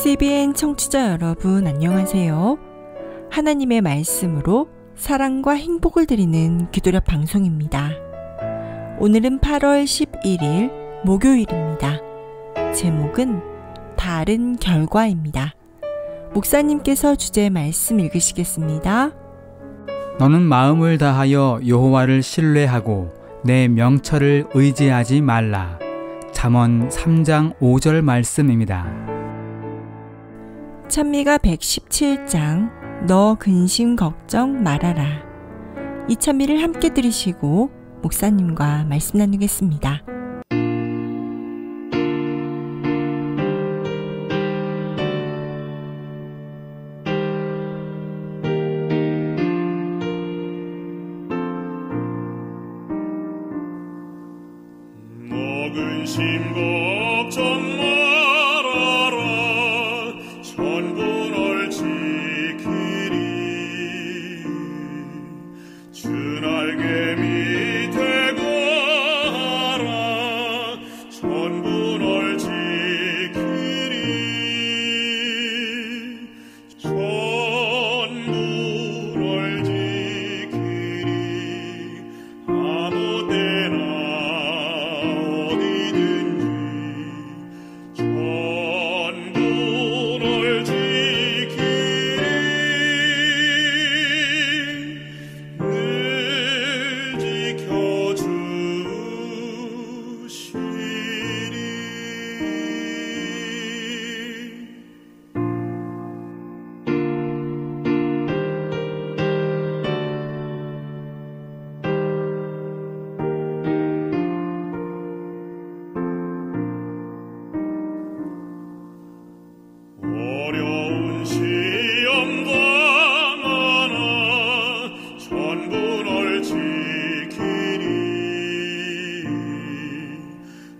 CBN 청취자 여러분 안녕하세요. 하나님의 말씀으로 사랑과 행복을 드리는 기도력 방송입니다. 오늘은 8월 11일 목요일입니다. 제목은 다른 결과입니다. 목사님께서 주제 말씀 읽으시겠습니다. 너는 마음을 다하여 여호와를 신뢰하고 내 명철을 의지하지 말라. 잠언 3장 5절 말씀입니다. 찬미가 117장 너 근심 걱정 말아라. 이 찬미를 함께 들으시고 목사님과 말씀 나누겠습니다. 근심 걱정 말아라. 전부 널 지키리. 주 날개 밑에 거하라. 전부 널 지키리. 전부 널 지키리. 아무 때나 어려운 시험 당하나 전부 널 지키리.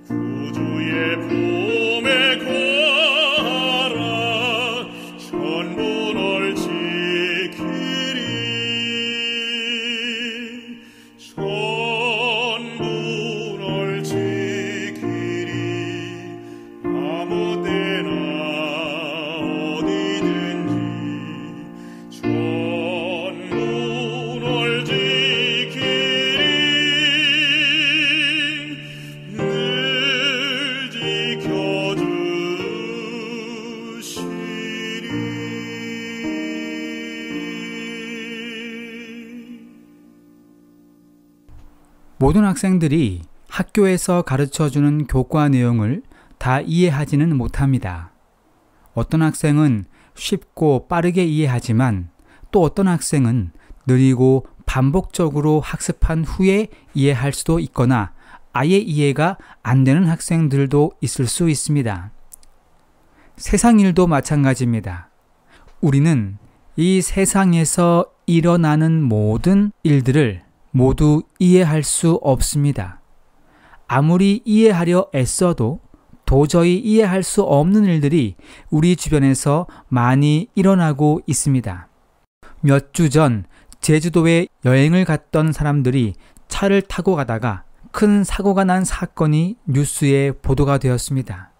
구주의 품에 거하라. 전부 널 지키리. 전부 널 지키리. 아무 때나 모든 학생들이 학교에서 가르쳐주는 교과 내용을 다 이해하지는 못합니다. 어떤 학생은 쉽고 빠르게 이해하지만 또 어떤 학생은 느리고 반복적으로 학습한 후에 이해할 수도 있거나 아예 이해가 안 되는 학생들도 있을 수 있습니다. 세상 일도 마찬가지입니다. 우리는 이 세상에서 일어나는 모든 일들을 모두 이해할 수 없습니다. 아무리 이해하려 애써도 도저히 이해할 수 없는 일들이 우리 주변에서 많이 일어나고 있습니다. 몇 주 전 제주도에 여행을 갔던 사람들이 차를 타고 가다가 큰 사고가 난 사건이 뉴스에 보도가 되었습니다.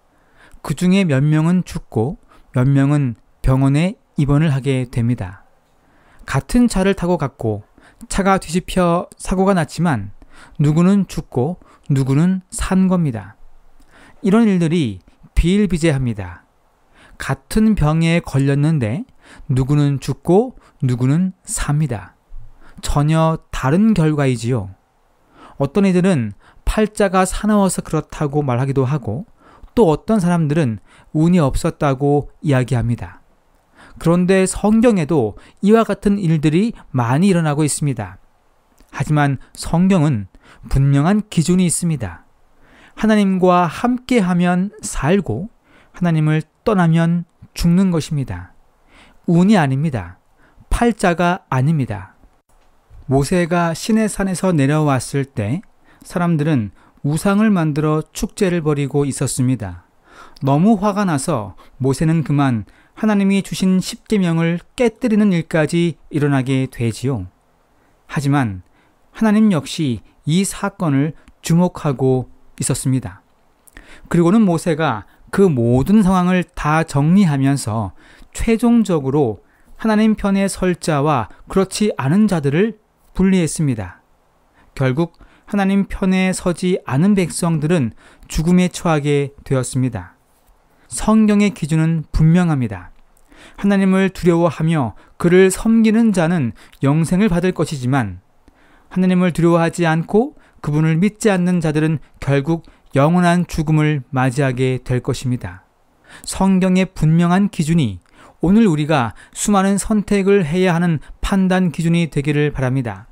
그 중에 몇 명은 죽고 몇 명은 병원에 입원을 하게 됩니다. 같은 차를 타고 갔고 차가 뒤집혀 사고가 났지만 누구는 죽고 누구는 산 겁니다. 이런 일들이 비일비재합니다. 같은 병에 걸렸는데 누구는 죽고 누구는 삽니다. 전혀 다른 결과이지요. 어떤 이들은 팔자가 사나워서 그렇다고 말하기도 하고 또 어떤 사람들은 운이 없었다고 이야기합니다. 그런데 성경에도 이와 같은 일들이 많이 일어나고 있습니다. 하지만 성경은 분명한 기준이 있습니다. 하나님과 함께하면 살고 하나님을 떠나면 죽는 것입니다. 운이 아닙니다. 팔자가 아닙니다. 모세가 시내산에서 내려왔을 때 사람들은 우상을 만들어 축제를 벌이고 있었습니다. 너무 화가 나서 모세는 그만 하나님이 주신 십계명을 깨뜨리는 일까지 일어나게 되지요. 하지만 하나님 역시 이 사건을 주목하고 있었습니다. 그리고는 모세가 그 모든 상황을 다 정리하면서 최종적으로 하나님 편에 설 자와 그렇지 않은 자들을 분리했습니다. 결국 하나님 편에 서지 않은 백성들은 죽음에 처하게 되었습니다. 성경의 기준은 분명합니다. 하나님을 두려워하며 그를 섬기는 자는 영생을 받을 것이지만 하나님을 두려워하지 않고 그분을 믿지 않는 자들은 결국 영원한 죽음을 맞이하게 될 것입니다. 성경의 분명한 기준이 오늘 우리가 수많은 선택을 해야 하는 판단 기준이 되기를 바랍니다.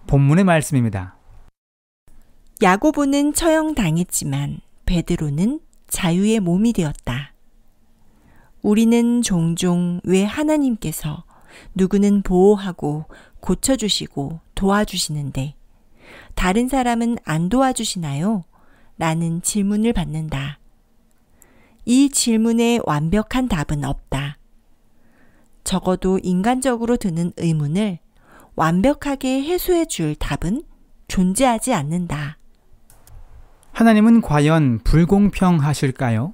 본문의 말씀입니다. 야고보는 처형당했지만 베드로는 자유의 몸이 되었다. 우리는 종종 왜 하나님께서 누구는 보호하고 고쳐주시고 도와주시는데 다른 사람은 안 도와주시나요? 라는 질문을 받는다. 이 질문에 완벽한 답은 없다. 적어도 인간적으로 드는 의문을 완벽하게 해소해 줄 답은 존재하지 않는다. 하나님은 과연 불공평하실까요?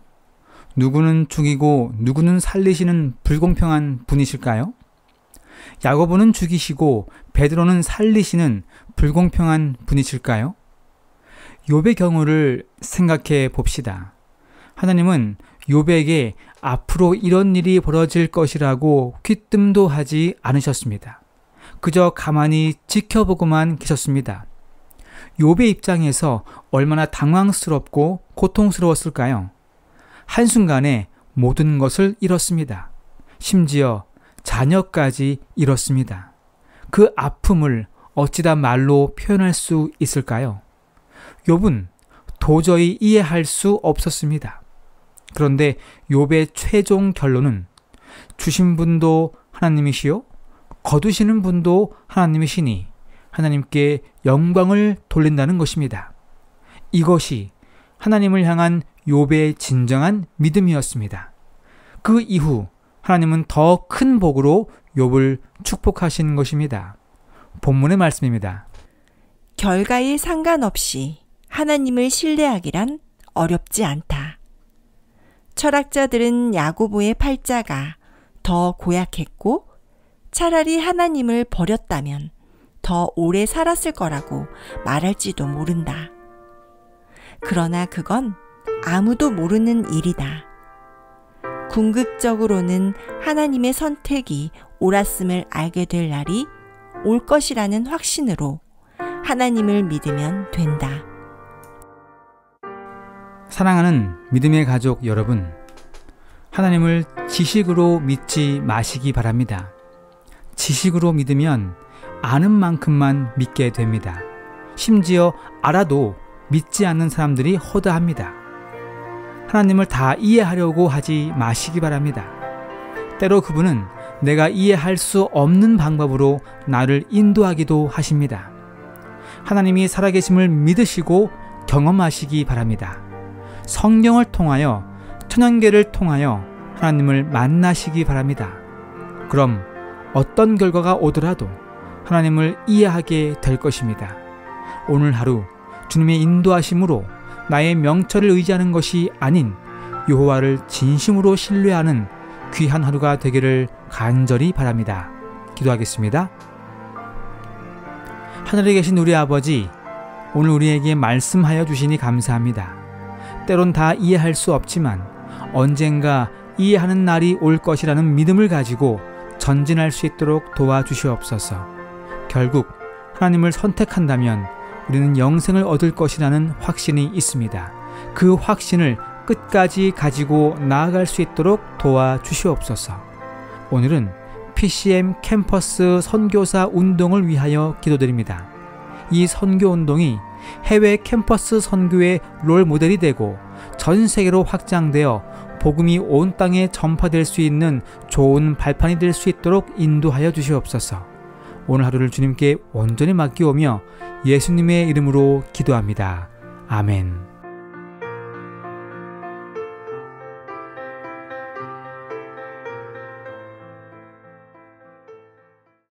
누구는 죽이고 누구는 살리시는 불공평한 분이실까요? 야고보는 죽이시고 베드로는 살리시는 불공평한 분이실까요? 욥의 경우를 생각해 봅시다. 하나님은 욥에게 앞으로 이런 일이 벌어질 것이라고 귀뜸도 하지 않으셨습니다. 그저 가만히 지켜보고만 계셨습니다. 욥의 입장에서 얼마나 당황스럽고 고통스러웠을까요? 한순간에 모든 것을 잃었습니다. 심지어 자녀까지 잃었습니다. 그 아픔을 어찌다 말로 표현할 수 있을까요? 욥은 도저히 이해할 수 없었습니다. 그런데 욥의 최종 결론은 주신 분도 하나님이시요 거두시는 분도 하나님이시니 하나님께 영광을 돌린다는 것입니다. 이것이 하나님을 향한 욥의 진정한 믿음이었습니다. 그 이후 하나님은 더 큰 복으로 욥을 축복하신 것입니다. 본문의 말씀입니다. 결과에 상관없이 하나님을 신뢰하기란 어렵지 않다. 철학자들은 야고보의 팔자가 더 고약했고 차라리 하나님을 버렸다면 더 오래 살았을 거라고 말할지도 모른다. 그러나 그건 아무도 모르는 일이다. 궁극적으로는 하나님의 선택이 옳았음을 알게 될 날이 올 것이라는 확신으로 하나님을 믿으면 된다. 사랑하는 믿음의 가족 여러분, 하나님을 지식으로 믿지 마시기 바랍니다. 지식으로 믿으면 아는 만큼만 믿게 됩니다. 심지어 알아도 믿지 않는 사람들이 허다합니다. 하나님을 다 이해하려고 하지 마시기 바랍니다. 때로 그분은 내가 이해할 수 없는 방법으로 나를 인도하기도 하십니다. 하나님이 살아계심을 믿으시고 경험하시기 바랍니다. 성경을 통하여 천연계를 통하여 하나님을 만나시기 바랍니다. 그럼 어떤 결과가 오더라도 하나님을 이해하게 될 것입니다. 오늘 하루 주님의 인도하심으로 나의 명철을 의지하는 것이 아닌 여호와를 진심으로 신뢰하는 귀한 하루가 되기를 간절히 바랍니다. 기도하겠습니다. 하늘에 계신 우리 아버지, 오늘 우리에게 말씀하여 주시니 감사합니다. 때론 다 이해할 수 없지만 언젠가 이해하는 날이 올 것이라는 믿음을 가지고 전진할 수 있도록 도와주시옵소서. 결국 하나님을 선택한다면 우리는 영생을 얻을 것이라는 확신이 있습니다. 그 확신을 끝까지 가지고 나아갈 수 있도록 도와주시옵소서. 오늘은 PCM 캠퍼스 선교사 운동을 위하여 기도드립니다. 이 선교 운동이 해외 캠퍼스 선교의 롤 모델이 되고 전 세계로 확장되어 복음이 온 땅에 전파될 수 있는 좋은 발판이 될 수 있도록 인도하여 주시옵소서. 오늘 하루를 주님께 온전히 맡기오며 예수님의 이름으로 기도합니다. 아멘.